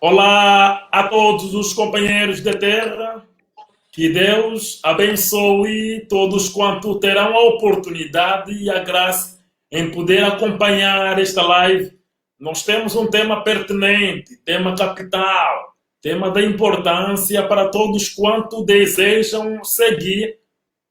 Olá a todos os companheiros da terra, que Deus abençoe todos quanto terão a oportunidade e a graça em poder acompanhar esta live. Nós temos um tema pertinente, tema capital, tema da importância para todos quanto desejam seguir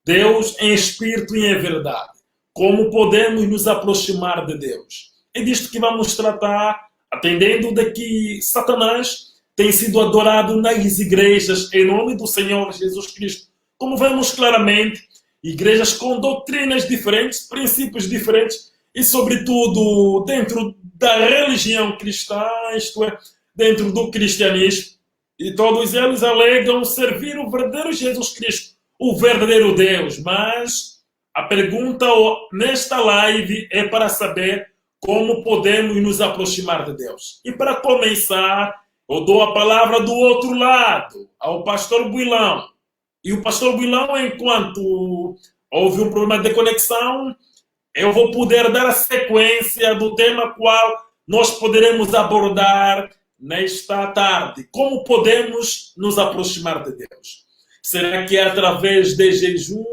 Deus em espírito e em verdade. Como podemos nos aproximar de Deus? É disto que vamos tratar, atendendo de que Satanás tem sido adorado nas igrejas em nome do Senhor Jesus Cristo. Como vemos claramente, igrejas com doutrinas diferentes, princípios diferentes e, sobretudo, dentro da religião cristã, isto é, dentro do cristianismo. E todos eles alegam servir o verdadeiro Jesus Cristo, o verdadeiro Deus. Mas a pergunta nesta live é para saber como podemos nos aproximar de Deus. E para começar, eu dou a palavra do outro lado, ao pastor Builão. E o pastor Builão, enquanto houve um problema de conexão, eu vou poder dar a sequência do tema qual nós poderemos abordar nesta tarde. Como podemos nos aproximar de Deus? Será que é através de jejum,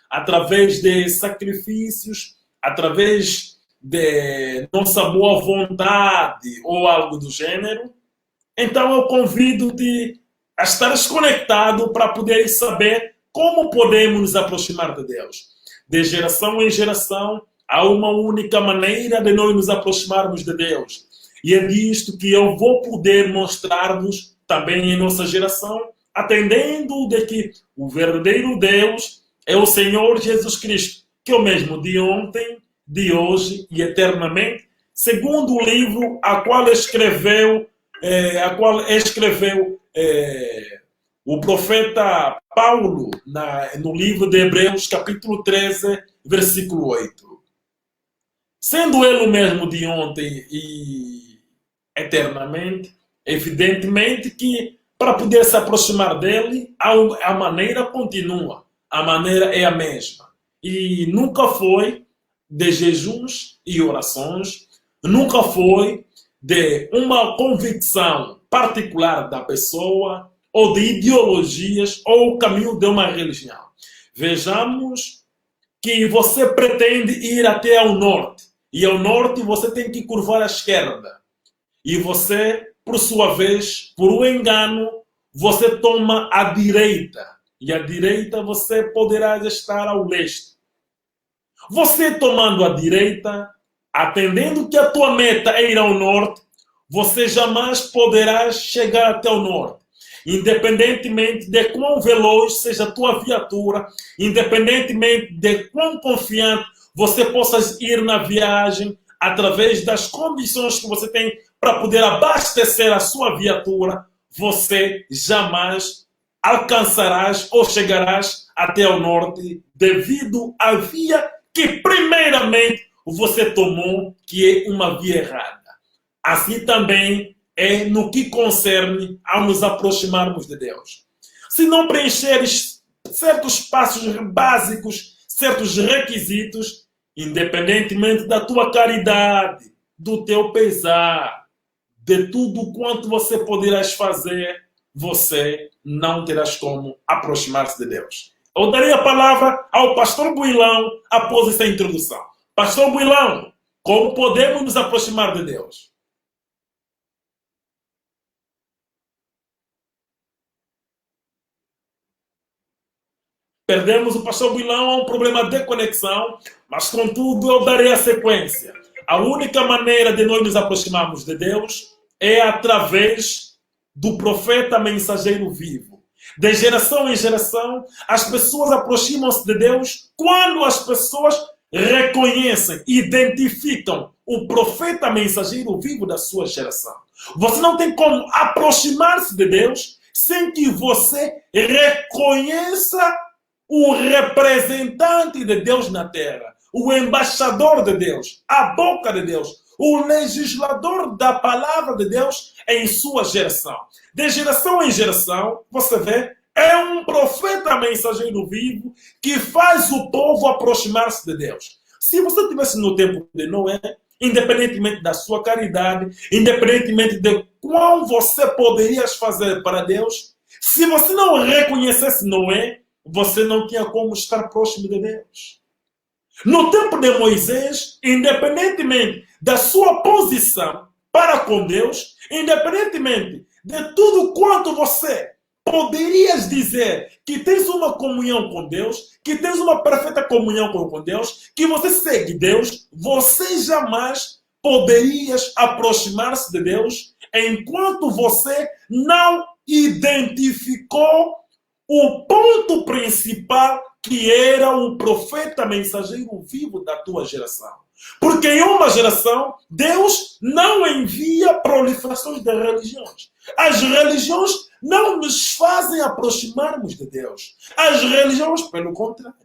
através de sacrifícios, através de nossa boa vontade ou algo do gênero? Então eu convido-te a estares conectado para poderes saber como podemos nos aproximar de Deus. De geração em geração, há uma única maneira de nós nos aproximarmos de Deus. E é disto que eu vou poder mostrar-vos também em nossa geração, atendendo de que o verdadeiro Deus é o Senhor Jesus Cristo, que é o mesmo de ontem, de hoje e eternamente, segundo o livro a qual escreveu o profeta Paulo no livro de Hebreus, capítulo 13, versículo 8. Sendo ele o mesmo de ontem e eternamente, evidentemente que para poder se aproximar dele, a maneira continua, a maneira é a mesma. E nunca foi de jejuns e orações, nunca foi de uma convicção particular da pessoa, ou de ideologias, ou o caminho de uma religião. Vejamos que você pretende ir até ao norte, e ao norte você tem que curvar à esquerda. E você, por sua vez, por um engano, você toma a direita. E à direita você poderá estar ao leste. Você tomando a direita, atendendo que a tua meta é ir ao norte, você jamais poderá chegar até o norte. Independentemente de quão veloz seja a tua viatura, independentemente de quão confiante você possa ir na viagem, através das condições que você tem para poder abastecer a sua viatura, você jamais alcançarás ou chegarás até o norte devido à via que primeiramente você tomou, que é uma via errada. Assim também é no que concerne ao nos aproximarmos de Deus. Se não preencheres certos passos básicos, certos requisitos, independentemente da tua caridade, do teu pesar, de tudo quanto você poderás fazer, você não terás como aproximar-se de Deus. Eu darei a palavra ao pastor Builão após essa introdução. Pastor Builão, como podemos nos aproximar de Deus? Perdemos o pastor Builão a um problema de conexão, mas contudo eu darei a sequência. A única maneira de nós nos aproximarmos de Deus é através do profeta mensageiro vivo. De geração em geração, as pessoas aproximam-se de Deus quando as pessoas reconhecem, identificam o profeta mensageiro vivo da sua geração. Você não tem como aproximar-se de Deus sem que você reconheça o representante de Deus na terra, o embaixador de Deus, a boca de Deus, o legislador da palavra de Deus em sua geração. De geração em geração, você vê, é um profeta mensageiro vivo que faz o povo aproximar-se de Deus. Se você estivesse no tempo de Noé, independentemente da sua caridade, independentemente de qual você poderia fazer para Deus, se você não reconhecesse Noé, você não tinha como estar próximo de Deus. No tempo de Moisés, independentemente da sua posição para com Deus, independentemente de tudo quanto você poderias dizer que tens uma comunhão com Deus, que tens uma perfeita comunhão com Deus, que você segue Deus, você jamais poderias aproximar-se de Deus enquanto você não identificou o ponto principal que era o profeta mensageiro vivo da tua geração. Porque em uma geração, Deus não envia proliferações de religiões. As religiões não nos fazem aproximarmos de Deus. As religiões, pelo contrário.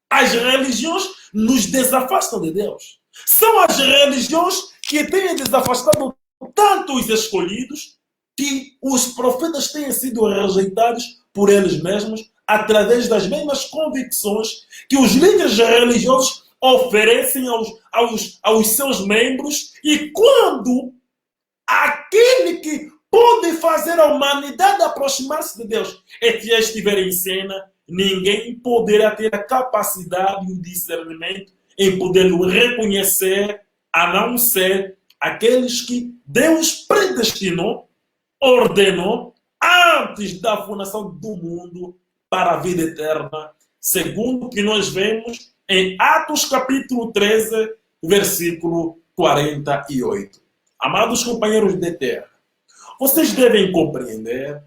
As religiões nos desafastam de Deus. São as religiões que têm desafastado tanto os escolhidos que os profetas têm sido rejeitados por eles mesmos através das mesmas convicções que os líderes religiosos oferecem aos seus membros, e quando aquele que pode fazer a humanidade aproximar-se de Deus estiver em cena, ninguém poderá ter a capacidade e o discernimento em poder-lo reconhecer, a não ser aqueles que Deus predestinou, ordenou antes da fundação do mundo para a vida eterna, segundo o que nós vemos em Atos capítulo 13, versículo 48. Amados companheiros de terra, vocês devem compreender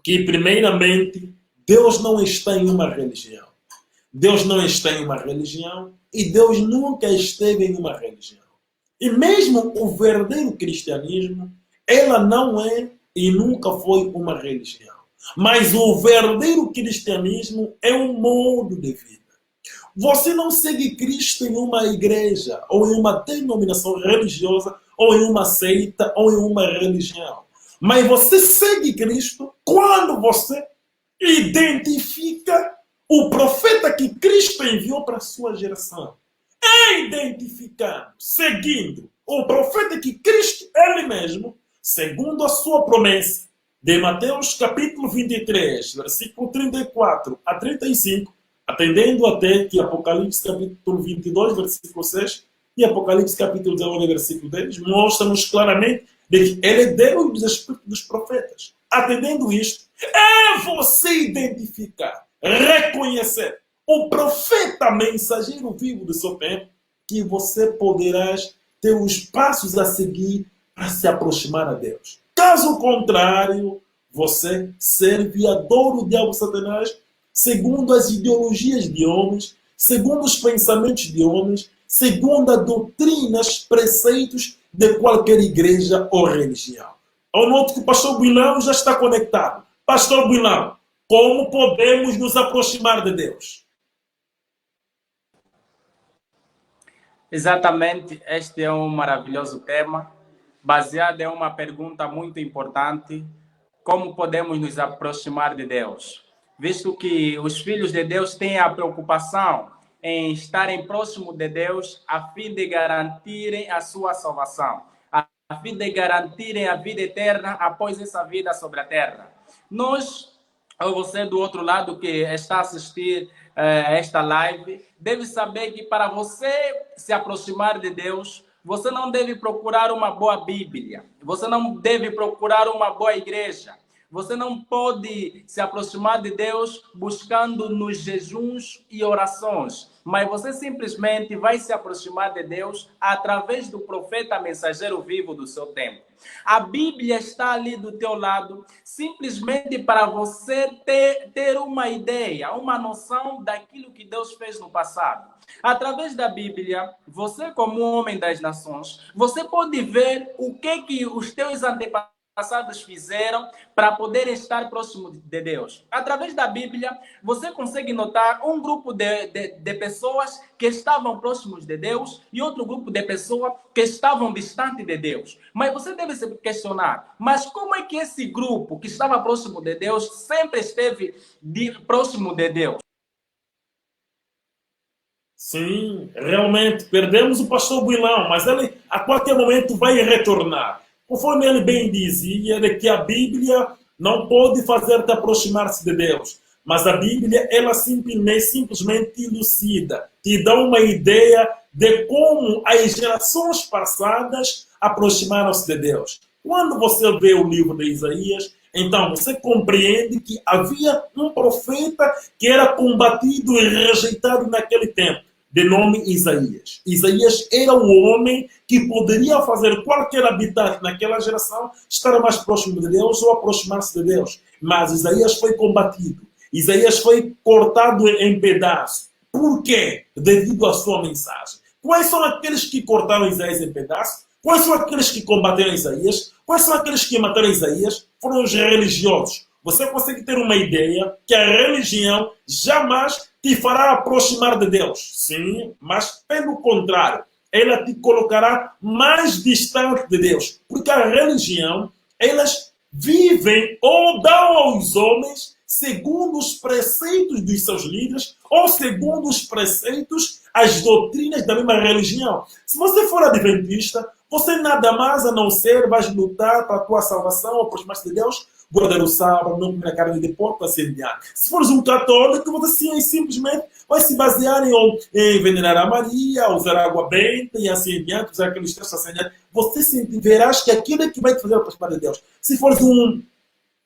que, primeiramente, Deus não está em uma religião. Deus não está em uma religião e Deus nunca esteve em uma religião. E mesmo o verdadeiro cristianismo, ela não é e nunca foi uma religião. Mas o verdadeiro cristianismo é um modo de vida. Você não segue Cristo em uma igreja, ou em uma denominação religiosa, ou em uma seita, ou em uma religião. Mas você segue Cristo quando você identifica o profeta que Cristo enviou para a sua geração. É identificando, seguindo o profeta que Cristo, ele mesmo, segundo a sua promessa, de Mateus capítulo 23, versículo 34 a 35, atendendo até que Apocalipse capítulo 22, versículo 6, e Apocalipse capítulo 19, versículo 10, mostra-nos claramente de que ele é Deus dos espíritos dos profetas. Atendendo isto, é você identificar, reconhecer o profeta mensageiro vivo do seu tempo, que você poderás ter os passos a seguir para se aproximar a Deus. Caso contrário, você serve e adora o diabo Satanás segundo as ideologias de homens, segundo os pensamentos de homens, segundo as doutrinas, preceitos de qualquer igreja ou religião. Eu noto que o pastor Bilão já está conectado. Pastor Bilão, como podemos nos aproximar de Deus? Exatamente, este é um maravilhoso tema, baseado em uma pergunta muito importante: como podemos nos aproximar de Deus? Visto que os filhos de Deus têm a preocupação em estarem próximos de Deus a fim de garantirem a sua salvação, a fim de garantirem a vida eterna após essa vida sobre a terra. Nós, ou você do outro lado que está a assistir esta live, deve saber que para você se aproximar de Deus, você não deve procurar uma boa Bíblia, você não deve procurar uma boa igreja, você não pode se aproximar de Deus buscando nos jejuns e orações, mas você simplesmente vai se aproximar de Deus através do profeta mensageiro vivo do seu tempo. A Bíblia está ali do teu lado, simplesmente para você ter uma ideia, uma noção daquilo que Deus fez no passado. Através da Bíblia, você como um homem das nações, você pode ver o que os teus antepassados fizeram para poder estar próximo de Deus. Através da Bíblia, você consegue notar um grupo de pessoas que estavam próximos de Deus e outro grupo de pessoas que estavam distantes de Deus. Mas você deve se questionar, mas como é que esse grupo que estava próximo de Deus sempre esteve próximo de Deus? Sim, realmente perdemos o pastor Builão, mas ele a qualquer momento vai retornar. Conforme ele bem dizia, de que a Bíblia não pode fazer-te aproximar-se de Deus, mas a Bíblia ela simplesmente elucida, te dá uma ideia de como as gerações passadas aproximaram-se de Deus. Quando você vê o livro de Isaías, então você compreende que havia um profeta que era combatido e rejeitado naquele tempo, de nome Isaías. Isaías era o homem que poderia fazer qualquer habitante naquela geração estar mais próximo de Deus ou aproximar-se de Deus. Mas Isaías foi combatido. Isaías foi cortado em pedaços. Por quê? Devido à sua mensagem. Quais são aqueles que cortaram Isaías em pedaços? Quais são aqueles que combateram Isaías? Quais são aqueles que mataram Isaías? Foram os religiosos. Você consegue ter uma ideia que a religião jamais te fará aproximar de Deus. Sim, mas pelo contrário, ela te colocará mais distante de Deus. Porque a religião, elas vivem ou dão aos homens segundo os preceitos dos seus líderes ou segundo os preceitos, as doutrinas da mesma religião. Se você for adventista, você nada mais a não ser vai lutar para a tua salvação, aproximar-se de Deus, guardar o sábado, não comer carne de porco, assim em diante. Se fores um católico, você simplesmente vai se basear em venerar a Maria, usar água benta e assim em diante, usar aqueles textos assim em diante. Você verás que aquilo é que vai te fazer aproximar de Deus. Se fores um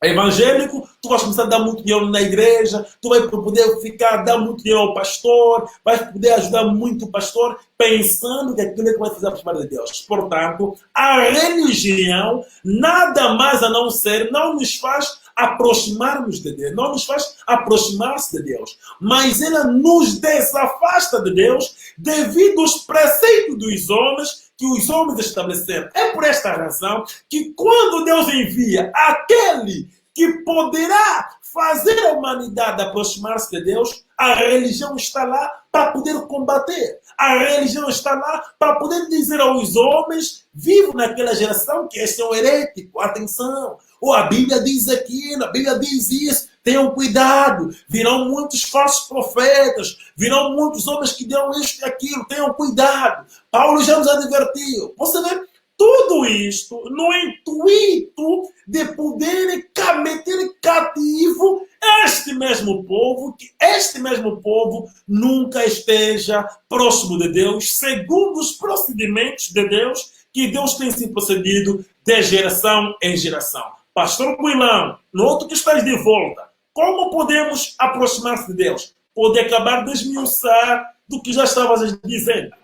evangélico, tu vais começar a dar muito dinheiro na igreja, tu vai poder ficar, dar muito dinheiro ao pastor, vais poder ajudar muito o pastor, pensando que aquilo é que vai fazer aproximar de Deus. Portanto, a religião nada mais a não ser, não nos faz aproximarmos de Deus, não nos faz aproximar-se de Deus, mas ela nos desafasta de Deus devido aos preceitos dos homens que os homens estabeleceram. É por esta razão que quando Deus envia aquele que poderá fazer a humanidade aproximar-se de Deus, a religião está lá para poder combater. A religião está lá para poder dizer aos homens vivos naquela geração que esse é um herético, atenção, ou a Bíblia diz aquilo, a Bíblia diz isso, tenham cuidado, virão muitos falsos profetas, virão muitos homens que dirão isto e aquilo, tenham cuidado. Paulo já nos advertiu. Você vê, tudo isto no intuito de poder meter cativo este mesmo povo, que este mesmo povo nunca esteja próximo de Deus, segundo os procedimentos de Deus, que Deus tem se procedido de geração em geração. Pastor Builão, no outro que estás de volta, como podemos aproximar-se de Deus? Pode acabar de esmiuçar do que já estavas dizendo.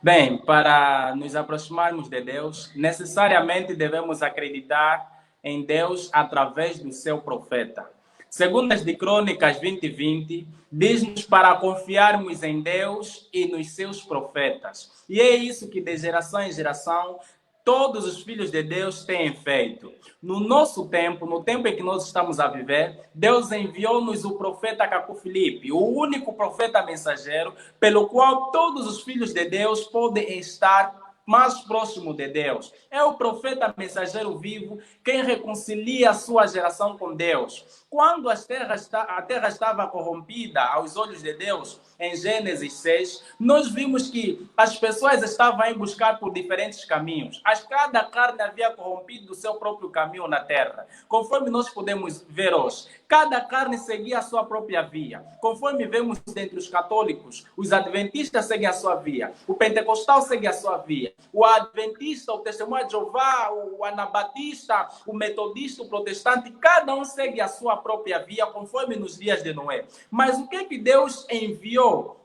Bem, para nos aproximarmos de Deus, necessariamente devemos acreditar em Deus através do seu profeta. Segundo as de Crônicas 20:20, diz-nos para confiarmos em Deus e nos seus profetas. E é isso que de geração em geração todos os filhos de Deus têm feito. No nosso tempo, no tempo em que nós estamos a viver, Deus enviou-nos o profeta Cacu Filipe, o único profeta mensageiro, pelo qual todos os filhos de Deus podem estar mais próximo de Deus. É o profeta mensageiro vivo quem reconcilia a sua geração com Deus. Quando a terra estava corrompida aos olhos de Deus, em Gênesis 6, nós vimos que as pessoas estavam a buscar por diferentes caminhos. Cada carne havia corrompido o seu próprio caminho na terra. Conforme nós podemos ver hoje, cada carne seguia a sua própria via. Conforme vemos dentre os católicos, os adventistas seguem a sua via, o pentecostal segue a sua via, o adventista, o testemunho de Jeová, o anabatista, o metodista, o protestante, cada um segue a sua própria via, conforme nos dias de Noé. Mas o que é que Deus enviou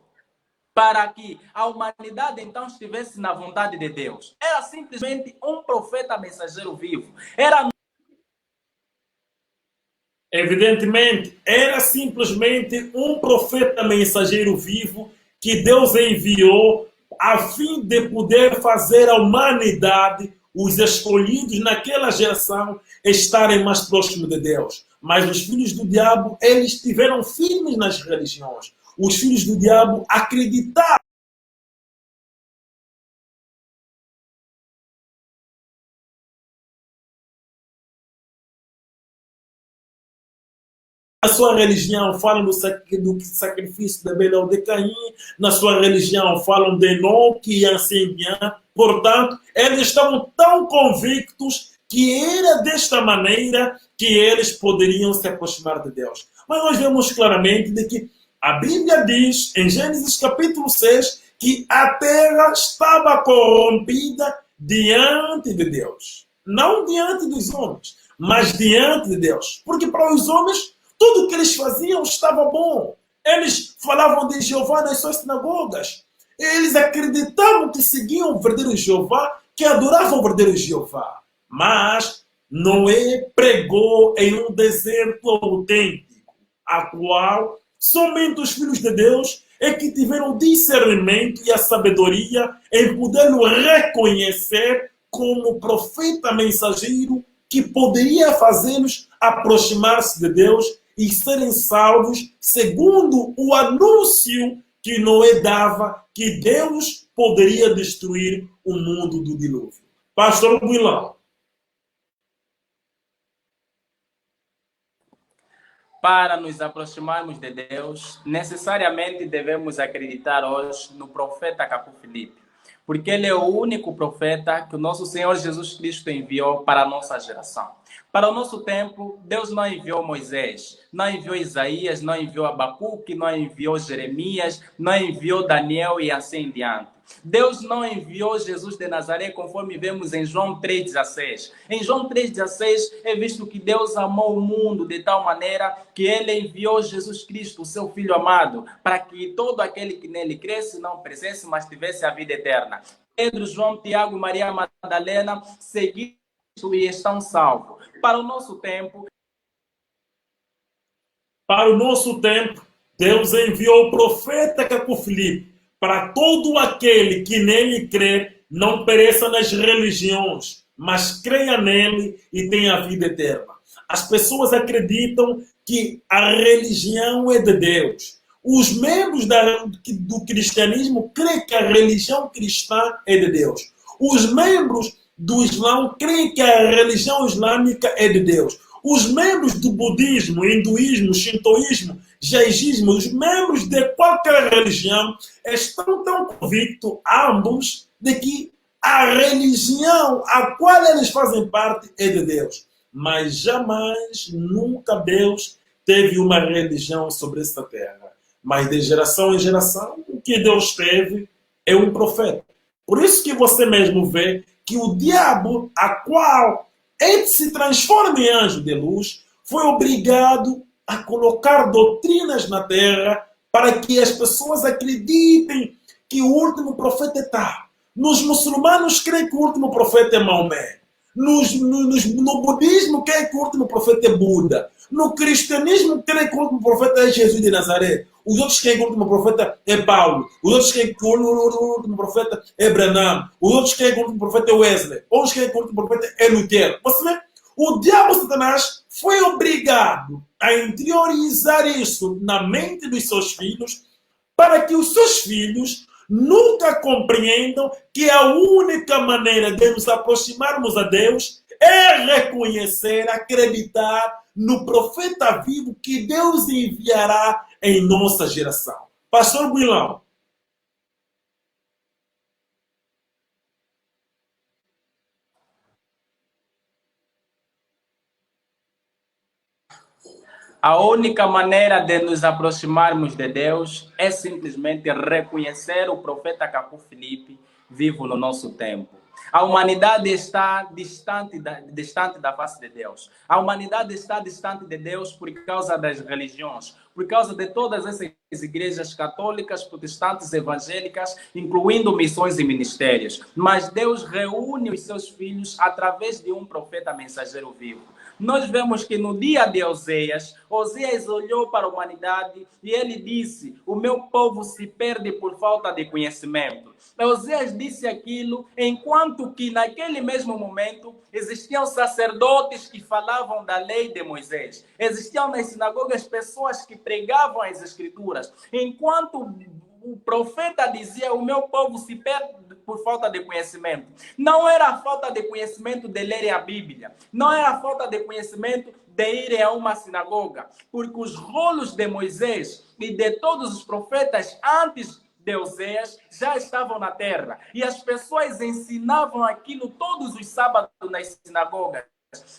para que a humanidade então estivesse na vontade de Deus? Era simplesmente um profeta mensageiro vivo. Era Evidentemente, era simplesmente um profeta mensageiro vivo que Deus enviou a fim de poder fazer a humanidade, os escolhidos naquela geração, estarem mais próximos de Deus. Mas os filhos do diabo, eles estiveram firmes nas religiões. Os filhos do diabo acreditaram Na sua religião falam do sacrifício de Abel ou de Caim, na sua religião falam de Enoque e assim em diante. Portanto, eles estavam tão convictos que era desta maneira que eles poderiam se aproximar de Deus. Mas nós vemos claramente de que a Bíblia diz, em Gênesis capítulo 6, que a terra estava corrompida diante de Deus. Não diante dos homens, mas diante de Deus. Porque para os homens, tudo o que eles faziam estava bom. Eles falavam de Jeová nas suas sinagogas. Eles acreditavam que seguiam o verdadeiro Jeová, que adoravam o verdadeiro Jeová. Mas Noé pregou em um deserto autêntico, a qual somente os filhos de Deus é que tiveram o discernimento e a sabedoria em poder-lo reconhecer como profeta mensageiro que poderia fazê-los aproximar-se de Deus e serem salvos segundo o anúncio que Noé dava que Deus poderia destruir o mundo do dilúvio. Pastor Guilão. Para nos aproximarmos de Deus, necessariamente devemos acreditar hoje no profeta Capo Filipe, porque ele é o único profeta que o nosso Senhor Jesus Cristo enviou para a nossa geração. Para o nosso tempo, Deus não enviou Moisés, não enviou Isaías, não enviou Abacuque, não enviou Jeremias, não enviou Daniel e assim em diante. Deus não enviou Jesus de Nazaré, conforme vemos em João 3,16. Em João 3,16 é visto que Deus amou o mundo de tal maneira que ele enviou Jesus Cristo, o seu Filho amado, para que todo aquele que nele cresce não perecesse, mas tivesse a vida eterna. Pedro, João, Tiago e Maria Madalena seguiram e estão salvos. Para o nosso tempo, Deus enviou o profeta Capo Filipe para todo aquele que nele crê não pereça nas religiões, mas creia nele e tenha a vida eterna. As pessoas acreditam que a religião é de Deus. Os membros do cristianismo creem que a religião cristã é de Deus. Os membros do Islã creem que a religião islâmica é de Deus. Os membros do budismo, hinduísmo, shintoísmo, jaísmo, os membros de qualquer religião estão tão convictos, ambos, de que a religião a qual eles fazem parte é de Deus. Mas jamais, nunca Deus teve uma religião sobre esta terra. Mas de geração em geração, o que Deus teve é um profeta. Por isso que você mesmo vê que o diabo, a qual ele se transforma em anjo de luz, foi obrigado a colocar doutrinas na terra para que as pessoas acreditem que o último profeta é tal. Nos muçulmanos creem que o último profeta é Maomé. No budismo creem que o último profeta é Buda. No cristianismo creem que o último profeta é Jesus de Nazaré. Os outros creem que o último profeta é Paulo. Os outros creem que o último profeta é Branham. Os outros creem que o último profeta é Wesley. Outros creem que o último profeta é Lutero. Você vê? O diabo Satanás foi obrigado a interiorizar isso na mente dos seus filhos para que os seus filhos nunca compreendam que a única maneira de nos aproximarmos a Deus é reconhecer, acreditar no profeta vivo que Deus enviará em nossa geração. Pastor Guilão. a única maneira de nos aproximarmos de Deus é simplesmente reconhecer o profeta Capo Filipe vivo no nosso tempo. A humanidade está distante da face de Deus. A humanidade está distante de Deus por causa das religiões, por causa de todas essas igrejas católicas, protestantes, evangélicas, incluindo missões e ministérios. Mas Deus reúne os seus filhos através de um profeta mensageiro vivo. Nós vemos que no dia de Oséias olhou para a humanidade e ele disse: o meu povo se perde por falta de conhecimento. Oséias disse aquilo enquanto que naquele mesmo momento existiam sacerdotes que falavam da lei de Moisés. Existiam nas sinagogas pessoas que pregavam as escrituras. Enquanto o profeta dizia: o meu povo se perde por falta de conhecimento. Não era a falta de conhecimento de lerem a Bíblia. Não era a falta de conhecimento de irem a uma sinagoga, porque os rolos de Moisés e de todos os profetas antes de Oséias já estavam na terra. E as pessoas ensinavam aquilo todos os sábados nas sinagogas.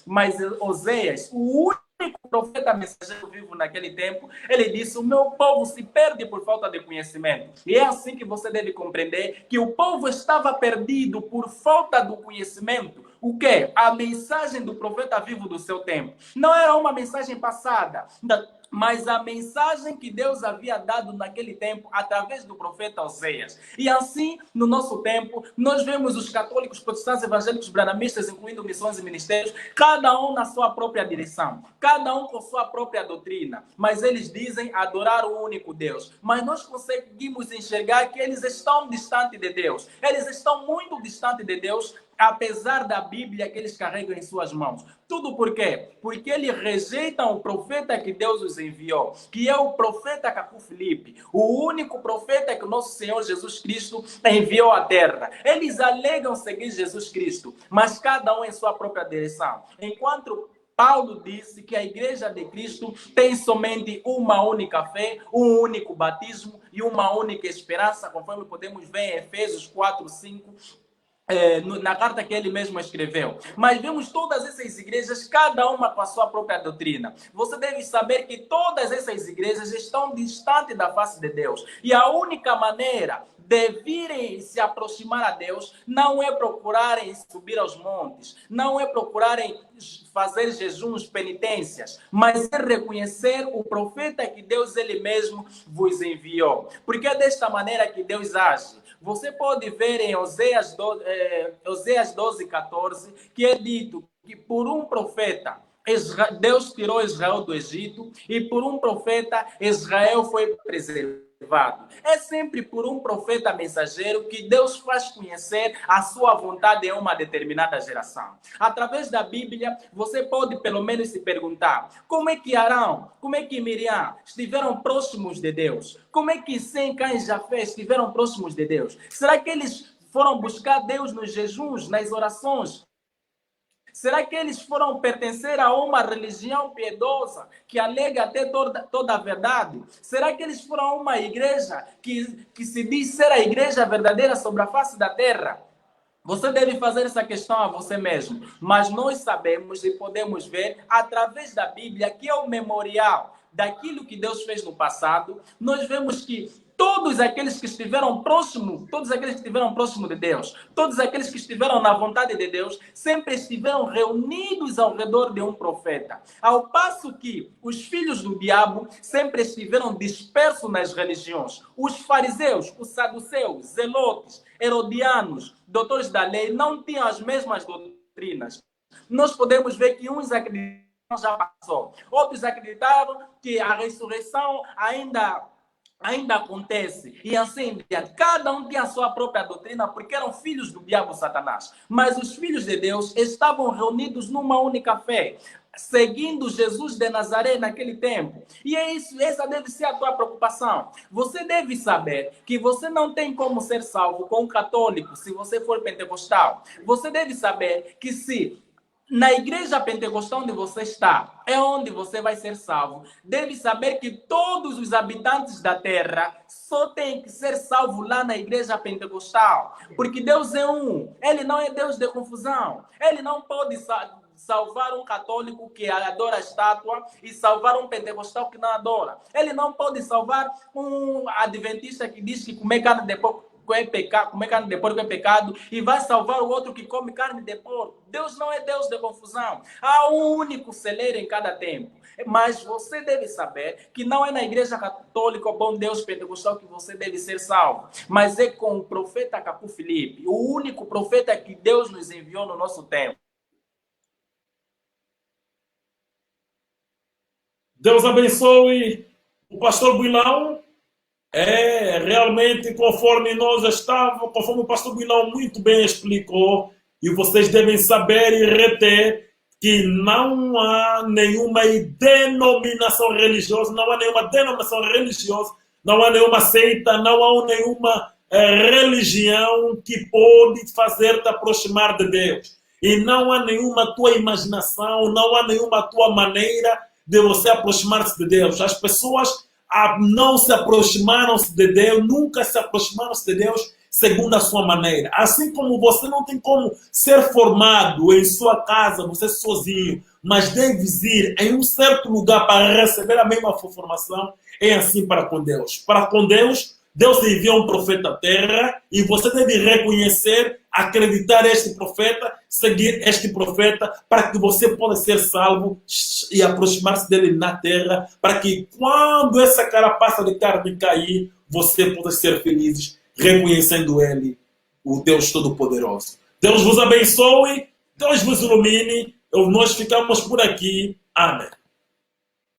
Mas Oséias, o único profeta mensageiro vivo naquele tempo, ele disse: o meu povo se perde por falta de conhecimento. E é assim que você deve compreender que o povo estava perdido por falta do conhecimento. O quê? A mensagem do profeta vivo do seu tempo. Não era uma mensagem passada, mas a mensagem que Deus havia dado naquele tempo através do profeta Oséias. E assim, no nosso tempo, nós vemos os católicos, protestantes, evangélicos, branamistas, incluindo missões e ministérios, cada um na sua própria direção, cada um com sua própria doutrina, mas eles dizem adorar o único Deus. Mas nós conseguimos enxergar que eles estão distantes de Deus. Eles estão muito distantes de Deus, apesar da Bíblia que eles carregam em suas mãos. Tudo por quê? Porque eles rejeitam o profeta que Deus os enviou, que é o profeta Cacu Filipe, o único profeta que o nosso Senhor Jesus Cristo enviou à terra. Eles alegam seguir Jesus Cristo, mas cada um em sua própria direção. Enquanto Paulo disse que a igreja de Cristo tem somente uma única fé, um único batismo e uma única esperança, conforme podemos ver em Efésios 4, 5, na carta que ele mesmo escreveu. Mas vemos todas essas igrejas, cada uma com a sua própria doutrina. Você deve saber que todas essas igrejas estão distantes da face de Deus. E a única maneira de virem se aproximar a Deus não é procurarem subir aos montes, não é procurarem fazer jejuns, penitências, mas é reconhecer o profeta que Deus ele mesmo vos enviou. Porque é desta maneira que Deus age. Você pode ver em Oséias 12, 14, que é dito que por um profeta Deus tirou Israel do Egito e por um profeta Israel foi preservado. É sempre por um profeta mensageiro que Deus faz conhecer a sua vontade em uma determinada geração. Através da Bíblia, você pode pelo menos se perguntar: como é que Arão, como é que Miriam estiveram próximos de Deus? Como é que Sem, Cã e Jafé estiveram próximos de Deus? Será que eles foram buscar Deus nos jejuns, nas orações? Será que eles foram pertencer a uma religião piedosa que alega ter toda a verdade? Será que eles foram a uma igreja que se diz ser a igreja verdadeira sobre a face da terra? Você deve fazer essa questão a você mesmo. Mas nós sabemos e podemos ver através da Bíblia, que é o memorial daquilo que Deus fez no passado. Nós vemos que todos aqueles que estiveram próximos de Deus, todos aqueles que estiveram na vontade de Deus, sempre estiveram reunidos ao redor de um profeta. Ao passo que os filhos do diabo sempre estiveram dispersos nas religiões. Os fariseus, os saduceus, zelotes, herodianos, doutores da lei, não tinham as mesmas doutrinas. Nós podemos ver que uns acreditavam já passou, outros acreditavam que a ressurreição ainda acontece. E assim, cada um tinha a sua própria doutrina, porque eram filhos do diabo Satanás. Mas os filhos de Deus estavam reunidos numa única fé, seguindo Jesus de Nazaré naquele tempo. E é isso, essa deve ser a tua preocupação. Você deve saber que você não tem como ser salvo com um católico se você for pentecostal. Você deve saber que se na igreja pentecostal onde você está, é onde você vai ser salvo. Deve saber que todos os habitantes da terra só têm que ser salvos lá na igreja pentecostal. Porque Deus é um. Ele não é Deus de confusão. Ele não pode salvar um católico que adora a estátua e salvar um pentecostal que não adora. Ele não pode salvar um adventista que diz que comer carne de porco é pecado, comer carne de porco é pecado, e vai salvar o outro que come carne de porco. Deus não é Deus de confusão. Há um único celeiro em cada tempo. Mas você deve saber que não é na igreja católica, bom Deus pentecostal, que você deve ser salvo. Mas é com o profeta Cacu Filipe, o único profeta que Deus nos enviou no nosso tempo. Deus abençoe o pastor Builão. Realmente, conforme o pastor Builão muito bem explicou, e vocês devem saber e reter que não há nenhuma denominação religiosa, não há nenhuma seita, não há nenhuma religião que pode fazer-te aproximar de Deus. E não há nenhuma tua imaginação, não há nenhuma tua maneira de você aproximar-se de Deus. As pessoas não se aproximaram-se de Deus, nunca se aproximaram-se de Deus segundo a sua maneira. Assim como você não tem como ser formado em sua casa, você sozinho, mas deves ir em um certo lugar para receber a mesma formação, é assim para com Deus. Para com Deus, Deus enviou um profeta à terra e você deve reconhecer, acreditar este profeta, seguir este profeta para que você possa ser salvo e aproximar-se dele na terra, para que quando essa carapaça de carne cair, você possa ser feliz, reconhecendo ele, o Deus Todo-Poderoso. Deus vos abençoe, Deus vos ilumine, nós ficamos por aqui. Amém.